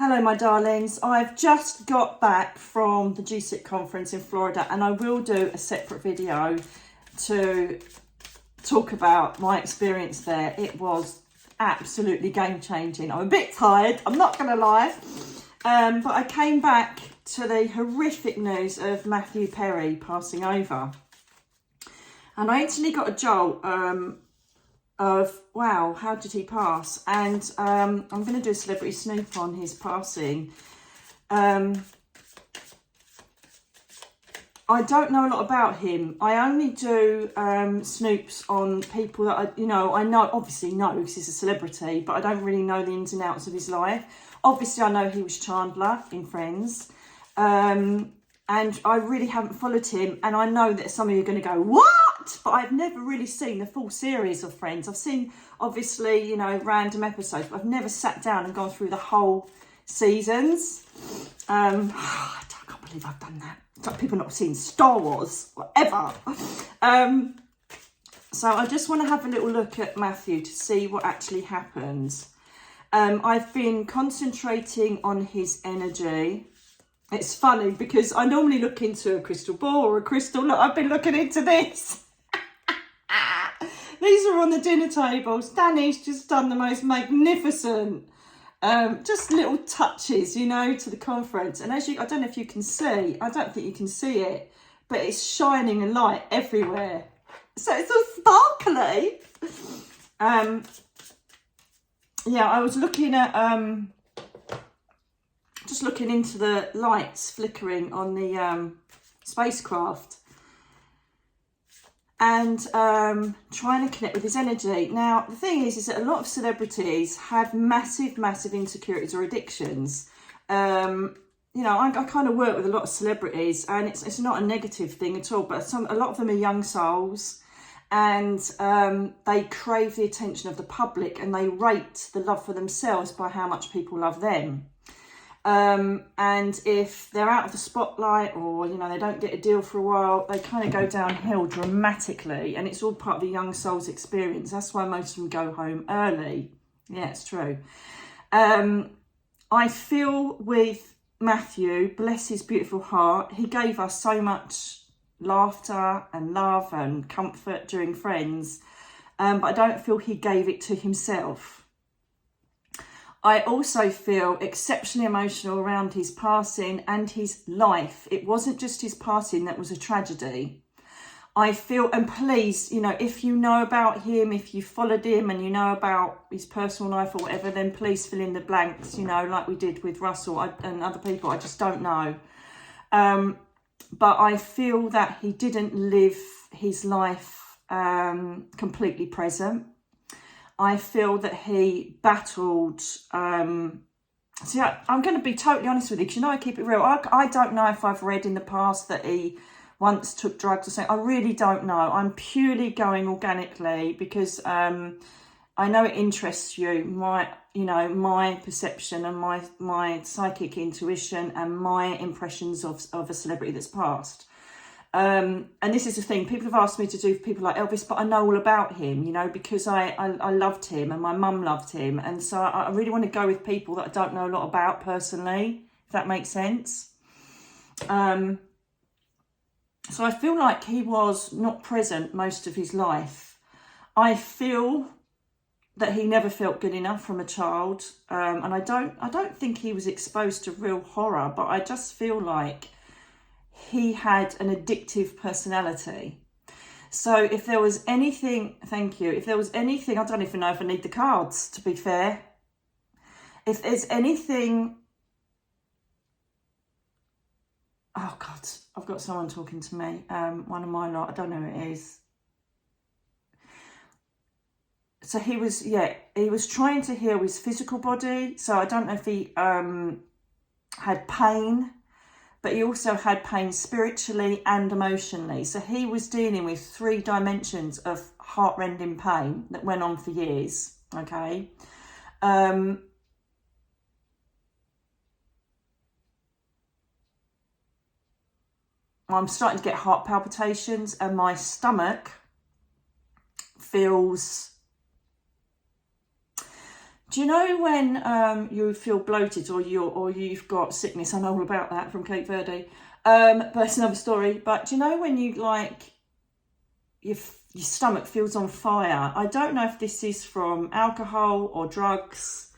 Hello, my darlings. I've just got back from the GSIC conference in Florida, and I will do a separate video to talk about my experience there. It was absolutely game-changing. I'm a bit tired, I'm not going to lie, but I came back to the horrific news of Matthew Perry passing over, and I instantly got a jolt of, wow, how did he pass? And I'm going to do a celebrity snoop on his passing. I don't know a lot about him. I only do snoops on people that I know, obviously know because he's a celebrity, but I don't really know the ins and outs of his life. Obviously, I know he was Chandler in Friends, and I really haven't followed him. And I know that some of you are going to go, what? But I've never really seen the full series of Friends. I've seen, obviously, random episodes, but I've never sat down and gone through the whole seasons. I can't believe I've done that. It's like people not seen Star Wars, whatever. So I just want to have a little look at Matthew to see what actually happens. I've been concentrating on his energy. It's funny because I normally look into a crystal ball or a crystal. Look, I've been looking into this. These are on the dinner tables. Danny's just done the most magnificent, just little touches, to the conference. And as I don't know if you can see, I don't think you can see it, but it's shining a light everywhere. So it's all sparkly. Yeah, I was looking at, just looking into the lights flickering on the spacecraft, and trying to connect with his energy. Now, the thing is that a lot of celebrities have massive insecurities or addictions. I kind of work with a lot of celebrities, and it's not a negative thing at all, but a lot of them are young souls, and they crave the attention of the public, and they rate the love for themselves by how much people love them. And if they're out of the spotlight, or they don't get a deal for a while, they kind of go downhill dramatically, and it's all part of the young soul's experience. That's why most of them go home early. Yeah, it's true. I feel with Matthew, bless his beautiful heart, he gave us so much laughter and love and comfort during Friends, but I don't feel he gave it to himself. I also feel exceptionally emotional around his passing and his life. It wasn't just his passing that was a tragedy. I feel, and please, if you know about him, if you followed him and you know about his personal life or whatever, then please fill in the blanks, like we did with Russell and other people. I just don't know. But I feel that he didn't live his life completely present. I feel that he battled, I'm going to be totally honest with you, because I keep it real. I don't know if I've read in the past that he once took drugs or something. I really don't know. I'm purely going organically because I know it interests you, my perception and my psychic intuition and my impressions of a celebrity that's passed. And this is the thing, people have asked me to do for people like Elvis, but I know all about him, because I loved him and my mum loved him. And so I really want to go with people that I don't know a lot about personally, if that makes sense. So I feel like he was not present most of his life. I feel that he never felt good enough from a child. And I don't think he was exposed to real horror, but I just feel like he had an addictive personality. So if there was anything, thank you, if there was anything, I don't even know if I need the cards, to be fair. If there's anything, oh God, I've got someone talking to me, one of my lot, I don't know who it is. So he was trying to heal his physical body. So I don't know if he had pain, but he also had pain spiritually and emotionally. So he was dealing with 3 dimensions of heart-rending pain that went on for years, okay? I'm starting to get heart palpitations, and my stomach feels Do you know when you feel bloated or you've got sickness? I know all about that from Cape Verde, but it's another story. But do you know when you like your stomach feels on fire? I don't know if this is from alcohol or drugs,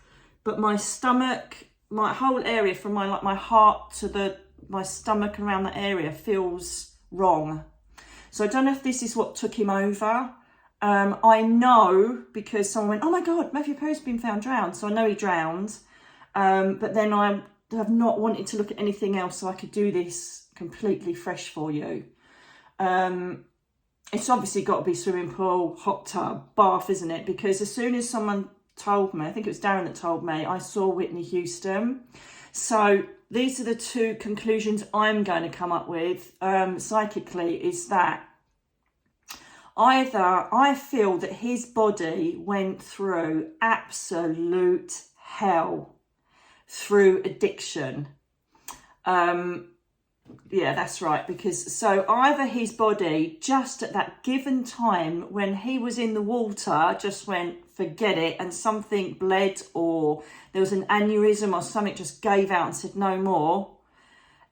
but my stomach, my whole area from my heart to my stomach around that area feels wrong. So I don't know if this is what took him over. I know because someone went, oh my God, Matthew Perry's been found drowned. So I know he drowned. But then I have not wanted to look at anything else so I could do this completely fresh for you. It's obviously got to be swimming pool, hot tub, bath, isn't it? Because as soon as someone told me, I think it was Darren that told me, I saw Whitney Houston. So these are the two conclusions I'm going to come up with psychically, is that either I feel that his body went through absolute hell through addiction. Yeah, that's right. Because so either his body just at that given time when he was in the water just went, forget it, and something bled or there was an aneurysm or something just gave out and said no more.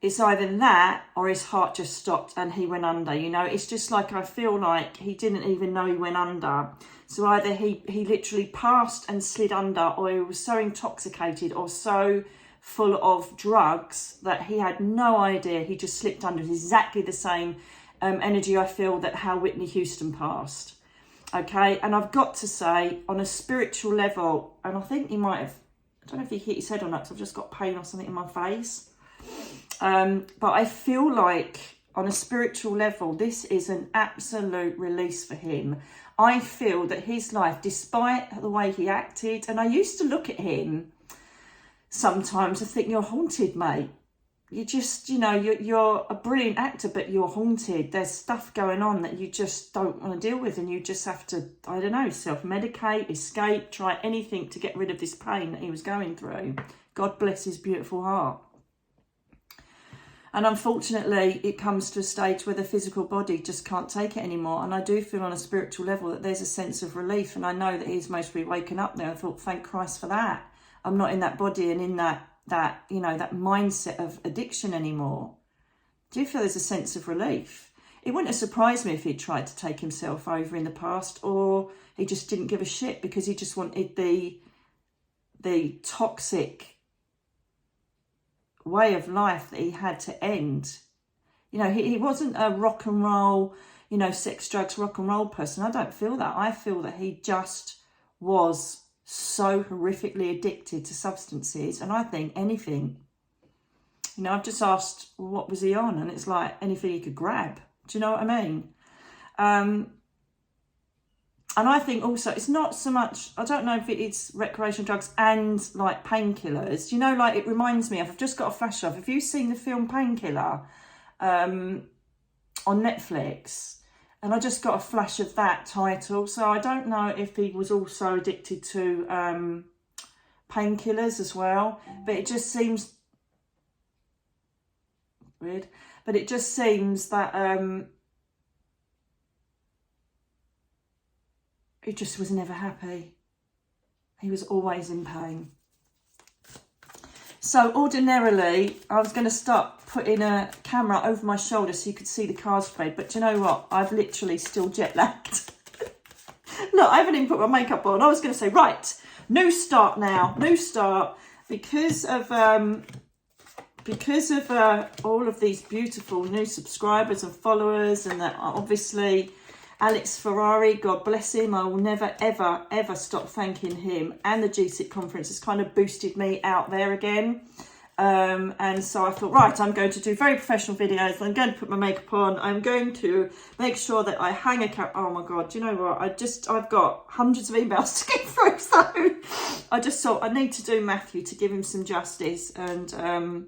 It's either that or his heart just stopped and he went under. You know, it's just like I feel like he didn't even know he went under. So either he literally passed and slid under, or he was so intoxicated or so full of drugs that he had no idea, he just slipped under. It's exactly the same energy I feel that how Whitney Houston passed. Okay, and I've got to say, on a spiritual level, and I think he might have, I don't know if he hit his head or not, because I've just got pain or something in my face. But I feel like on a spiritual level, this is an absolute release for him. I feel that his life, despite the way he acted, and I used to look at him sometimes, I think, you're haunted, mate. You just, you know, you're a brilliant actor, but you're haunted. There's stuff going on that you just don't want to deal with, and you just have to, I don't know, self-medicate, escape, try anything to get rid of this pain that he was going through. God bless his beautiful heart. And unfortunately, it comes to a stage where the physical body just can't take it anymore. And I do feel on a spiritual level that there's a sense of relief. And I know that he's mostly waken up now. I thought, thank Christ for that. I'm not in that body and in that you know, that mindset of addiction anymore. Do you feel there's a sense of relief? It wouldn't have surprised me if he'd tried to take himself over in the past, or he just didn't give a shit because he just wanted the toxic way of life that he had to end. You know, he wasn't a rock and roll, you know, sex, drugs, rock and roll person. I don't feel that. I feel that he just was so horrifically addicted to substances, and I think anything, you know, I've just asked what was he on, and it's like anything he could grab. Do you know what I mean? And I think also it's not so much, I don't know if it's recreational drugs and like painkillers. You know, like it reminds me of, I've just got a flash of, have you seen the film Painkiller on Netflix? And I just got a flash of that title. So I don't know if he was also addicted to painkillers as well. But it just seems weird. But it just seems that he just was never happy. He was always in pain. So ordinarily, I was going to start putting a camera over my shoulder so you could see the cards played. But do you know what? I've literally still jet lagged. Look, I haven't even put my makeup on. I was going to say, right, new start now. New start. Because of all of these beautiful new subscribers and followers, and that obviously Alex Ferrari, God bless him. I will never, ever, ever stop thanking him. And the GSIC conference has kind of boosted me out there again. And so I thought, right, I'm going to do very professional videos. I'm going to put my makeup on. I'm going to make sure that I hang a cap. Oh my God, do you know what? I've got hundreds of emails to get through. So I just thought I need to do Matthew to give him some justice, and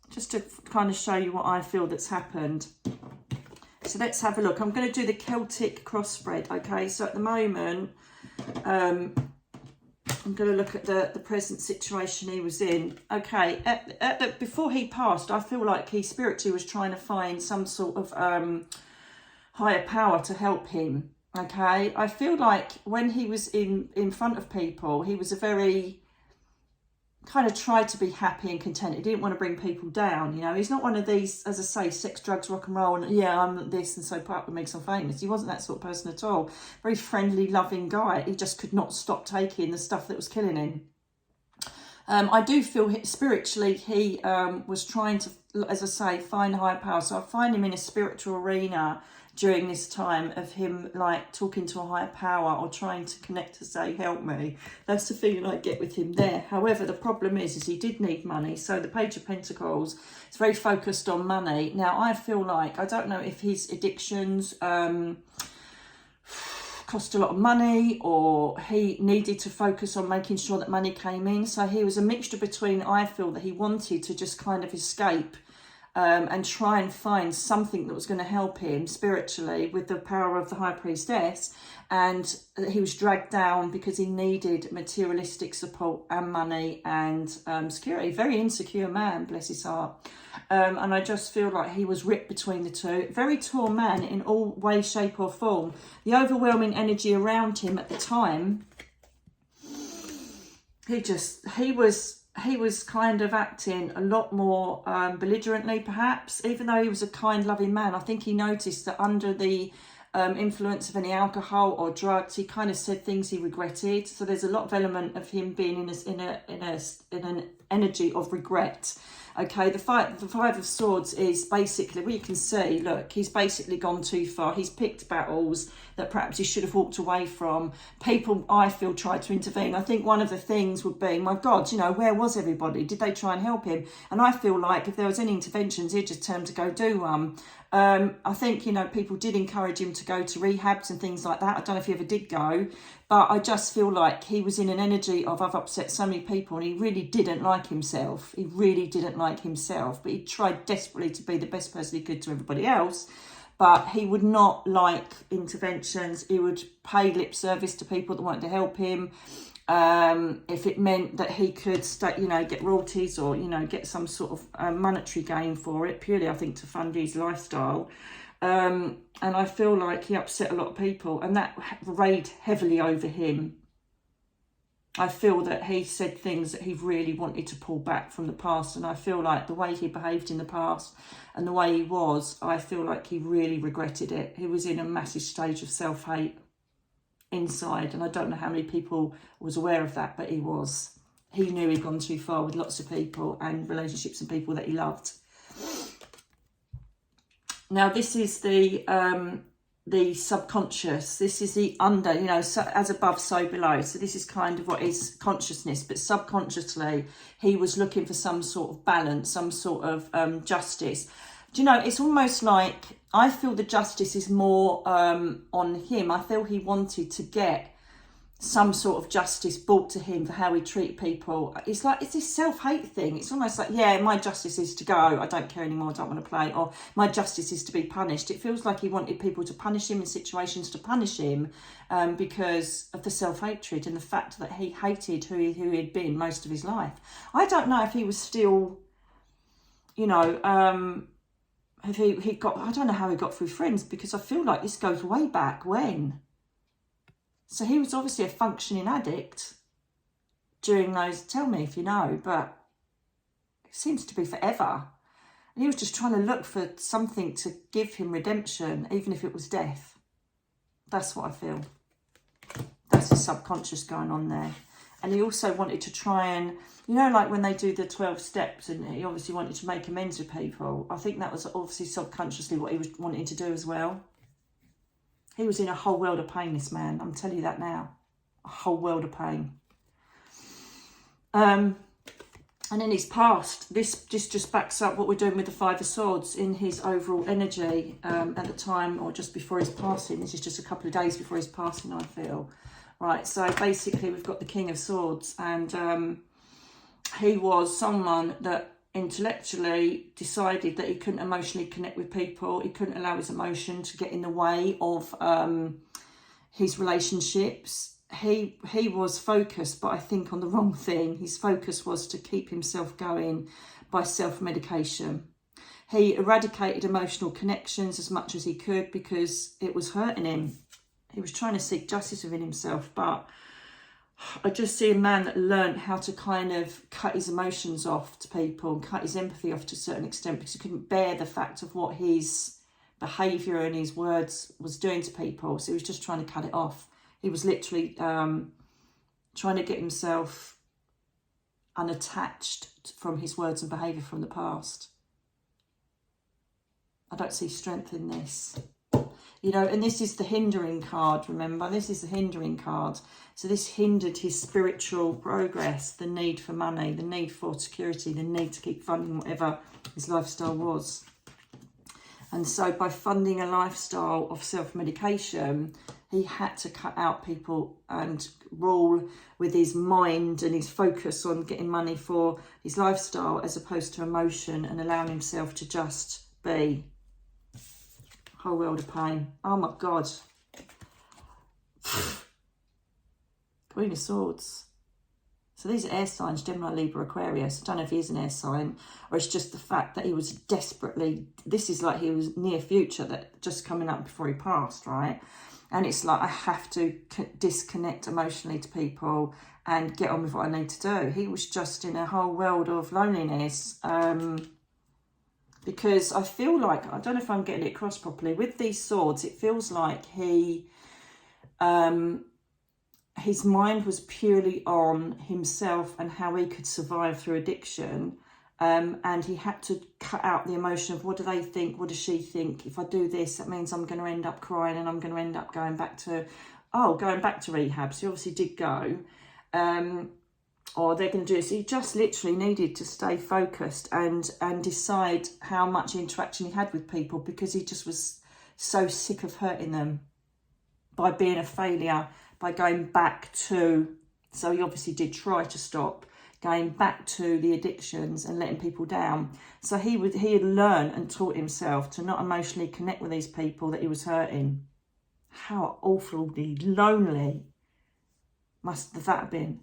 just to kind of show you what I feel that's happened. So let's have a look. I'm going to do the Celtic cross spread. Okay, so at the moment, I'm going to look at the present situation he was in. Okay, before he passed, I feel like he spiritually was trying to find some sort of higher power to help him. Okay, I feel like when he was in front of people, he was a very kind of tried to be happy and content. He didn't want to bring people down, you know. He's not one of these, as I say, sex, drugs, rock and roll, and yeah, I'm this, and so put up with me because I'm famous. He wasn't that sort of person at all. Very friendly, loving guy. He just could not stop taking the stuff that was killing him. I do feel spiritually he was trying to, as I say, find higher power. So I find him in a spiritual arena during this time of him like talking to a higher power or trying to connect to say, help me. That's the feeling I get with him there. However, the problem is he did need money. So the Page of Pentacles is very focused on money. Now, I feel like, I don't know if his addictions cost a lot of money, or he needed to focus on making sure that money came in. So he was a mixture between, I feel that he wanted to just kind of escape and try and find something that was going to help him spiritually with the power of the High Priestess, and he was dragged down because he needed materialistic support and money and security. Very insecure man, bless his heart. And I just feel like he was ripped between the two. Very tall man in all way, shape or form. The overwhelming energy around him at the time, he was kind of acting a lot more belligerently, perhaps. Even though he was a kind, loving man, I think he noticed that under the influence of any alcohol or drugs, he kind of said things he regretted. So there's a lot of element of him being in an energy of regret. Okay, the Five of Swords is basically, well, you can see, look, he's basically gone too far. He's picked battles that perhaps he should have walked away from. People, I feel, tried to intervene. I think one of the things would be, my God, you know, where was everybody? Did they try and help him? And I feel like if there was any interventions, he'd just tell him to go do one. I think, you know, people did encourage him to go to rehabs and things like that. I don't know if he ever did go, but I just feel like he was in an energy of, I've upset so many people, and he really didn't like himself. He really didn't like himself, but he tried desperately to be the best person he could to everybody else. But he would not like interventions. He would pay lip service to people that wanted to help him. If it meant that he could get royalties or, you know, get some sort of monetary gain for it, purely, I think, to fund his lifestyle. And I feel like he upset a lot of people, and that weighed heavily over him. I feel that he said things that he really wanted to pull back from the past, and I feel like the way he behaved in the past and the way he was, I feel like he really regretted it. He was in a massive stage of self-hate inside, and I don't know how many people was aware of that, but he was. He knew he'd gone too far with lots of people and relationships and people that he loved. Now, this is the subconscious. This is the under, you know, so as above, so below. So this is kind of what is consciousness, but subconsciously, he was looking for some sort of balance, some sort of justice. Do you know, it's almost like, I feel the justice is more on him. I feel he wanted to get some sort of justice brought to him for how he treated people. It's like, it's this self-hate thing. It's almost like, yeah, my justice is to go. I don't care anymore. I don't want to play. Or my justice is to be punished. It feels like he wanted people to punish him in situations to punish him because of the self-hatred and the fact that he hated who he had been most of his life. I don't know if he was still, you know, if he got, I don't know how he got through friends, because I feel like this goes way back when. So he was obviously a functioning addict during those, tell me if you know, but it seems to be forever. And he was just trying to look for something to give him redemption, even if it was death. That's what I feel. That's the subconscious going on there. And he also wanted to try and, you know, like when they do the 12 steps, and he obviously wanted to make amends with people. I think that was obviously subconsciously what he was wanting to do as well. He was in a whole world of pain, this man. I'm telling you that now. A whole world of pain. And in his past, this just backs up what we're doing with the Five of Swords in his overall energy at the time, or just before his passing. This is just a couple of days before his passing, I feel. Right, so basically we've got the King of Swords, and he was someone that intellectually decided that he couldn't emotionally connect with people. He couldn't allow his emotion to get in the way of his relationships. He was focused, but I think on the wrong thing. His focus was to keep himself going by self-medication. He eradicated emotional connections as much as he could because it was hurting him. He was trying to seek justice within himself, but I just see a man that learned how to kind of cut his emotions off to people and cut his empathy off to a certain extent, because he couldn't bear the fact of what his behaviour and his words was doing to people. So he was just trying to cut it off. He was literally trying to get himself unattached from his words and behaviour from the past. I don't see strength in this. You know, and this is the hindering card, remember? This is the hindering card. So this hindered his spiritual progress, the need for money, the need for security, the need to keep funding whatever his lifestyle was. And so by funding a lifestyle of self-medication, he had to cut out people and rule with his mind and his focus on getting money for his lifestyle, as opposed to emotion and allowing himself to just be. Whole world of pain. Oh my God. Queen of Swords. So these are air signs, Gemini, Libra, Aquarius. I don't know if he is an air sign, or it's just the fact that he was desperately, this is like he was near future, that just coming up before he passed, right? And it's like, I have to disconnect emotionally to people and get on with what I need to do. He was just in a whole world of loneliness. Because I feel like, I don't know if I'm getting it across properly, with these swords, it feels like he, his mind was purely on himself and how he could survive through addiction. And he had to cut out the emotion of, what do they think? What does she think? If I do this, that means I'm going to end up crying and I'm going to end up going back to rehab. So he obviously did go. Or they're going to do it. So he just literally needed to stay focused and decide how much interaction he had with people, because he just was so sick of hurting them by being a failure, by going back to, so he obviously did try to stop, going back to the addictions and letting people down. So he had learned and taught himself to not emotionally connect with these people that he was hurting. How awfully lonely must that have been?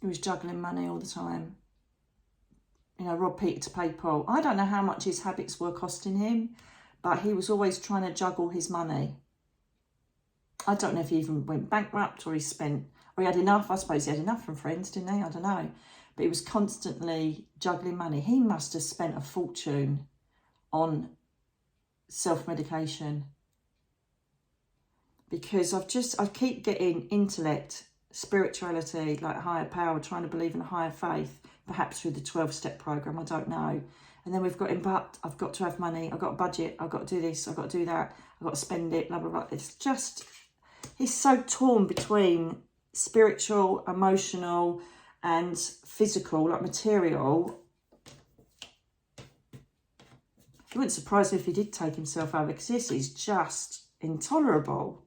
He was juggling money all the time. You know, rob Peter to pay Paul. I don't know how much his habits were costing him, but he was always trying to juggle his money. I don't know if he even went bankrupt, or he had enough. I suppose he had enough from friends, didn't he? I don't know. But he was constantly juggling money. He must have spent a fortune on self-medication, because I keep getting intellect, spirituality, like higher power, trying to believe in a higher faith, perhaps through the 12-step program, I don't know. And then we've got him, but I've got to have money, I've got a budget, I've got to do this, I've got to do that, I've got to spend it, blah, blah, blah. It's just, he's so torn between spiritual, emotional and physical, like material. It wouldn't surprise me if he did take himself out, because this is just intolerable.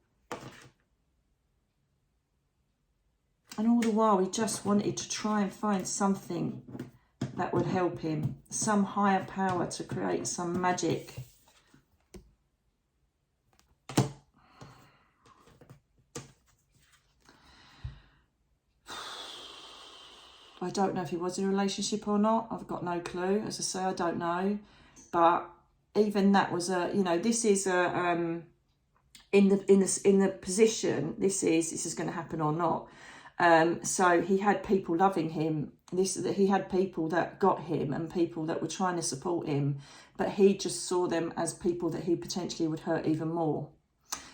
And all the while, he just wanted to try and find something that would help him. Some higher power to create some magic. I don't know if he was in a relationship or not. I've got no clue. As I say, I don't know. But even that was a, you know, this is a, in the position, this is going to happen or not. So he had people loving him. He had people that got him and people that were trying to support him, but he just saw them as people that he potentially would hurt even more.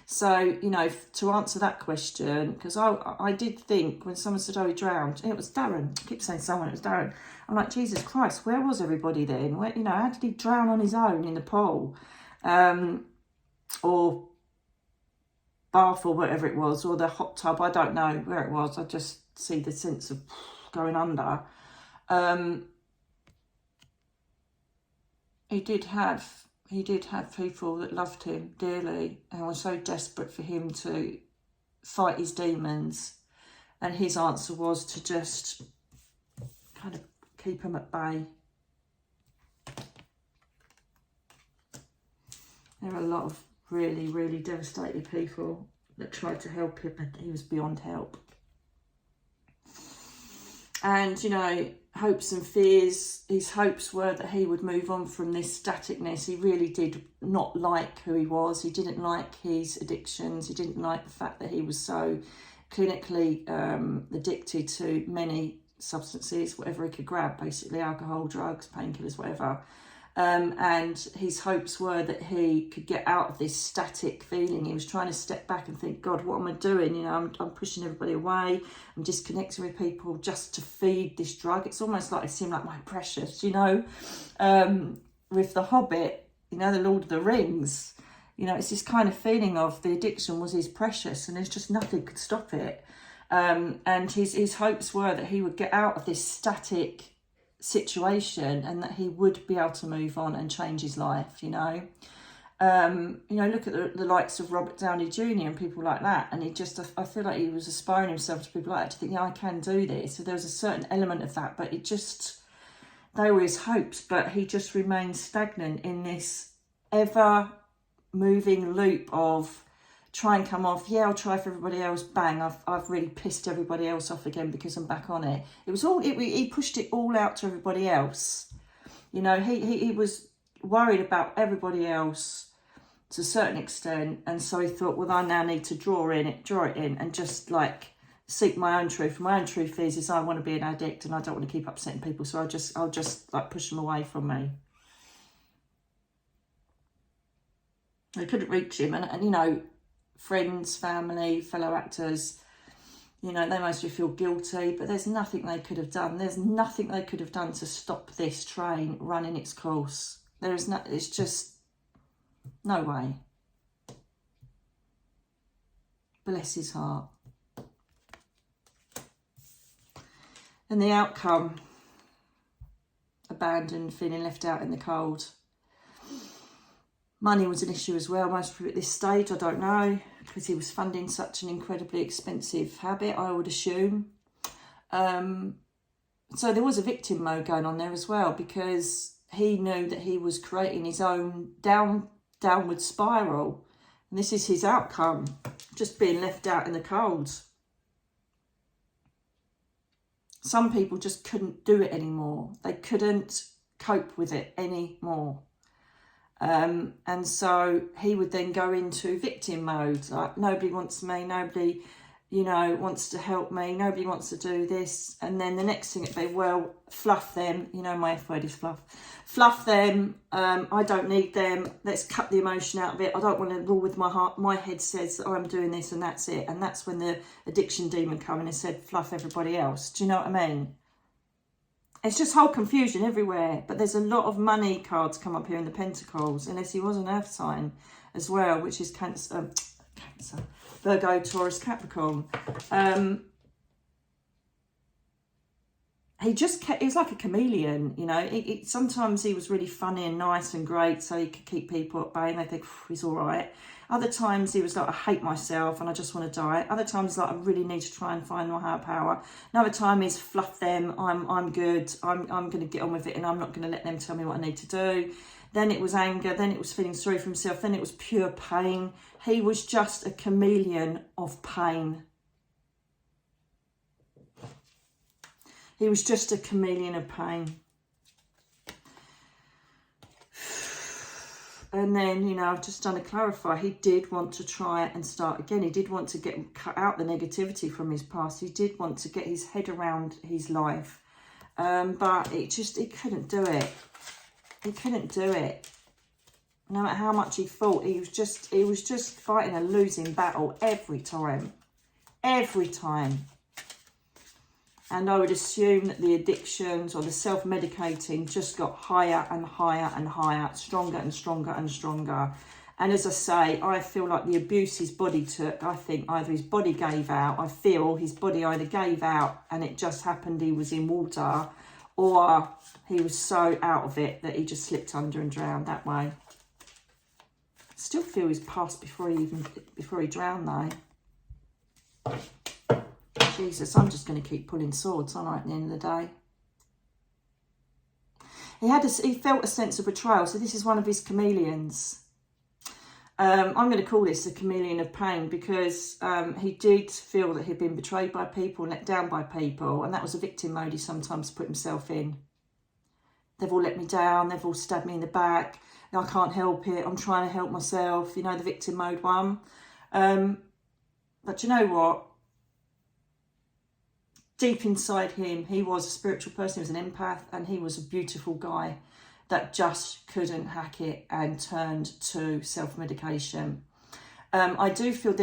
So, you know, to answer that question, because I did think when someone said, oh, he drowned, it was Darren. I keep saying someone, it was Darren. I'm like, Jesus Christ, where was everybody then? Where, you know, how did he drown on his own in the pool? Or bath or whatever it was, or the hot tub, I don't know where it was. I just see the sense of going under. He did have people that loved him dearly and were so desperate for him to fight his demons, and his answer was to just kind of keep him at bay. There are a lot of really, really devastated people that tried to help him, and he was beyond help. And, you know, hopes and fears. His hopes were that he would move on from this staticness. He really did not like who he was. He didn't like his addictions. He didn't like the fact that he was so clinically addicted to many substances, whatever he could grab, basically alcohol, drugs, painkillers, whatever. And his hopes were that he could get out of this static feeling. He was trying to step back and think, God, what am I doing? You know, I'm pushing everybody away. I'm disconnecting with people just to feed this drug. It's almost like it seemed like my precious, you know, with The Hobbit, you know, the Lord of the Rings. You know, it's this kind of feeling of the addiction was his precious and there's just nothing could stop it. And his hopes were that he would get out of this static situation and that he would be able to move on and change his life, you know. Look at the likes of Robert Downey Jr. and people like that, and I feel like he was aspiring himself to people like that, to think, yeah, I can do this. So there was a certain element of that, but they were his hopes, but he just remained stagnant in this ever moving loop of try and come off, yeah, I'll try for everybody else, bang, I've really pissed everybody else off again because I'm back on it. He pushed it all out to everybody else. You know, he was worried about everybody else to a certain extent, and so he thought, well, I now need to draw it in and just like seek my own truth. My own truth is I want to be an addict and I don't want to keep upsetting people, so I'll just like push them away from me. They couldn't reach him, and you know, friends, family, fellow actors, you know, they mostly feel guilty, but there's nothing they could have done. There's nothing they could have done to stop this train running its course. It's just no way. Bless his heart. And the outcome, abandoned, feeling left out in the cold. Money was an issue as well, most probably at this stage, I don't know, because he was funding such an incredibly expensive habit, I would assume. So there was a victim mode going on there as well, because he knew that he was creating his own downward spiral. And this is his outcome, just being left out in the cold. Some people just couldn't do it anymore. They couldn't cope with it anymore. And so he would then go into victim mode, like nobody wants me, nobody, you know, wants to help me, nobody wants to do this. And then the next thing it'd be, well, fluff them, you know, my F word is fluff them, I don't need them, let's cut the emotion out of it, I don't want to rule with my heart, my head says that I'm doing this and that's it. And that's when the addiction demon came in and said, fluff everybody else. Do you know what I mean? It's just whole confusion everywhere. But there's a lot of money cards come up here in the Pentacles, unless he was an Earth sign as well, which is Cancer, Virgo, Taurus, Capricorn. He was like a chameleon, you know. Sometimes he was really funny and nice and great, so he could keep people at bay and they think, he's all right. Other times he was like, I hate myself and I just want to die. Other times like, I really need to try and find my higher power. Another time is fluff them, I'm good, I'm going to get on with it and I'm not going to let them tell me what I need to do. Then it was anger, then it was feeling sorry for himself, then it was pure pain. He was just a chameleon of pain. He was just a chameleon of pain. And then, you know, I've just done a clarify. He did want to try and start again. He did want to cut out the negativity from his past. He did want to get his head around his life. But he couldn't do it. He couldn't do it. No matter how much he fought, he was just fighting a losing battle every time. Every time. And I would assume that the addictions or the self-medicating just got higher and higher and higher, stronger and stronger and stronger. And as I say, I feel like the abuse his body took, I think either his body gave out, I feel his body either gave out and it just happened he was in water, or he was so out of it that he just slipped under and drowned that way. Still feel he's passed before he drowned though. Jesus, I'm just going to keep pulling swords, aren't I, at the end of the day? He felt a sense of betrayal, so this is one of his chameleons. I'm going to call this a chameleon of pain, because he did feel that he'd been betrayed by people, let down by people, and that was a victim mode he sometimes put himself in. They've all let me down, they've all stabbed me in the back, I can't help it, I'm trying to help myself, you know, the victim mode one. But you know what? Deep inside him, he was a spiritual person, he was an empath, and he was a beautiful guy that just couldn't hack it and turned to self-medication. I do feel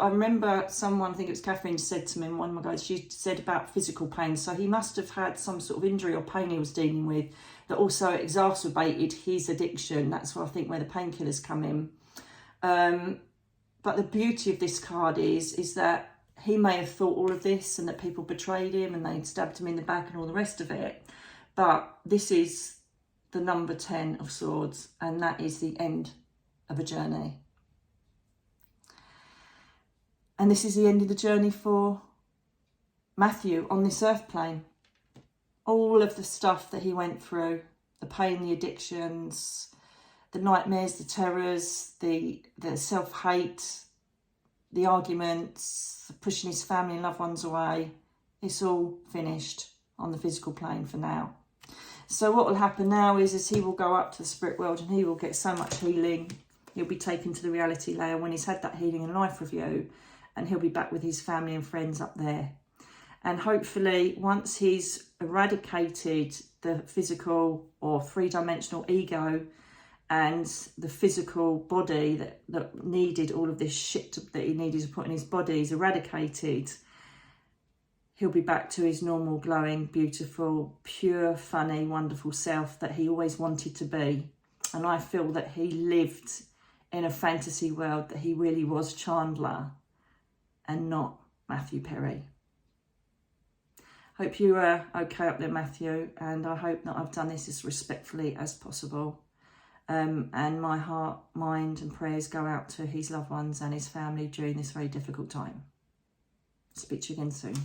I remember someone, I think it was Catherine, said to me, one of my guys, she said about physical pain. So he must have had some sort of injury or pain he was dealing with that also exacerbated his addiction. That's where I think where the painkillers come in. But the beauty of this card is that he may have thought all of this and that people betrayed him and they stabbed him in the back and all the rest of it. But this is the number 10 of swords, and that is the end of a journey. And this is the end of the journey for Matthew on this earth plane. All of the stuff that he went through, the pain, the addictions, the nightmares, the terrors, the self-hate, the arguments, pushing his family and loved ones away, it's all finished on the physical plane for now. So what will happen now is he will go up to the spirit world and he will get so much healing. He'll be taken to the reality layer when he's had that healing and life review, and he'll be back with his family and friends up there. And hopefully once he's eradicated the physical or three-dimensional ego and the physical body that needed all of this shit that he needed to put in his body is eradicated, he'll be back to his normal, glowing, beautiful, pure, funny, wonderful self that he always wanted to be. And I feel that he lived in a fantasy world, that he really was Chandler and not Matthew Perry. Hope you are okay up there, Matthew, and I hope that I've done this as respectfully as possible. And my heart, mind and prayers go out to his loved ones and his family during this very difficult time. Speak to you again soon.